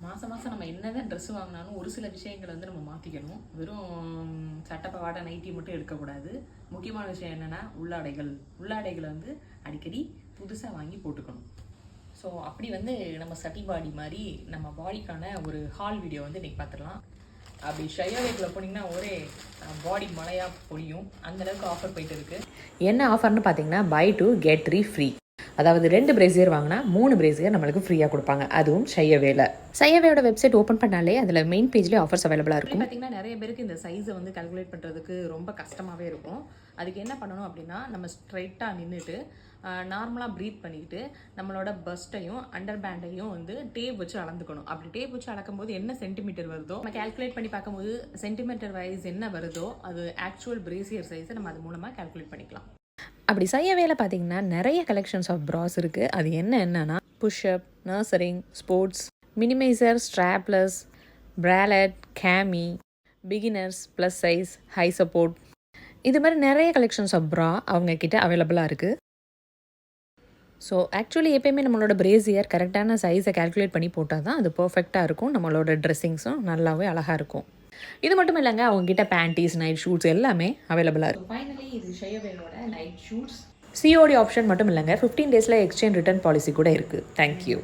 மாதம் மாதம் நம்ம என்ன தான் ட்ரெஸ் வாங்கினாலும் ஒரு சில விஷயங்களை வந்து நம்ம மாற்றிக்கணும். வெறும் சட்டப்பவாடை நைட்டி மட்டும் எடுக்கக்கூடாது. முக்கியமான விஷயம் என்னென்னா உள்ளாடைகளை வந்து அடிக்கடி புதுசாக வாங்கி போட்டுக்கணும். ஸோ அப்படி வந்து நம்ம சட்டி பாடி மாதிரி நம்ம பாடிக்கான ஒரு ஹால் வீடியோ வந்து இன்றைக்கி பார்த்துடலாம். அப்படி ஷையாவேக்குள்ளே போனீங்கன்னா ஒரே பாடி மழையாக பொழியும், அந்தளவுக்கு ஆஃபர் போயிட்டு இருக்குது. என்ன ஆஃபர்னு பார்த்தீங்கன்னா buy 2 get 3 ஃப்ரீ. அதாவது 2 பிரேசியர் வாங்கினா 3 பிரேசியர் நம்மளுக்கு ஃப்ரீயாக கொடுப்பாங்க. அதுவும் ஷையாவேயோட வெப்சைட் ஓப்பன் பண்ணாலே அதில் மெயின் பேஜ்லேயே ஆஃபர்ஸ் அவைலபிளாக இருக்கும். பார்த்தீங்கன்னா நிறைய பேருக்கு இந்த சைஸை வந்து கால்குலேட் பண்ணுறதுக்கு ரொம்ப கஷ்டமாகவே இருக்கும். அதுக்கு என்ன பண்ணணும் அப்படின்னா, நம்ம ஸ்ட்ரைட்டாக நின்றுட்டு நார்மலாக ப்ரீத் பண்ணிக்கிட்டு நம்மளோட பஸ்ட்டையும் அண்டர் பேண்டையும் வந்து டேப் வச்சு அளந்துக்கணும். அப்படி டேப் வச்சு அளக்கும்போது என்ன சென்டிமீட்டர் வருதோ நம்ம கால்குலேட் பண்ணி பார்க்கும்போது சென்டிமீட்டர் வைஸ் என்ன வருதோ அது ஆக்சுவல் பிரேசியர் சைஸை நம்ம அது மூலமாக கால்குலேட் பண்ணிக்கலாம். அப்படி ஷையாவேல பார்த்தீங்கன்னா நிறைய கலெக்ஷன்ஸ் ஆஃப் ப்ராஸ் இருக்குது. அது என்னென்னா push up, nursing, sports, minimiser, strapless, bralette, cami, beginners, plus size, high support, இது மாதிரி நிறைய கலெக்ஷன்ஸ் ஆஃப் ப்ரா அவங்கக்கிட்ட அவைலபிளாக இருக்குது. ஸோ ஆக்சுவலி எப்போயுமே நம்மளோட பிரேசியர் கரெக்டான சைஸை கால்குலேட் பண்ணி போட்டால் தான் அது பர்ஃபெக்டாக இருக்கும். நம்மளோட ட்ரெஸ்ஸிங்ஸும் நல்லாவே அழகாக இருக்கும். இது மட்டும் இல்லைங்க, அவங்ககிட்ட பேண்டீஸ், நைட் ஷூட்ஸ் எல்லாமே அவைலபிளாக இருக்கும். ஃபைனலி இது ஷையாவேலோட நைட் ஷூட்ஸ். சிஓடி ஆப்ஷன் மட்டும் இல்லைங்க, 15 டேஸில் எக்ஸ்சேஞ்ச் ரிட்டர்ன் பாலிசி கூட இருக்குது. தேங்க்யூ.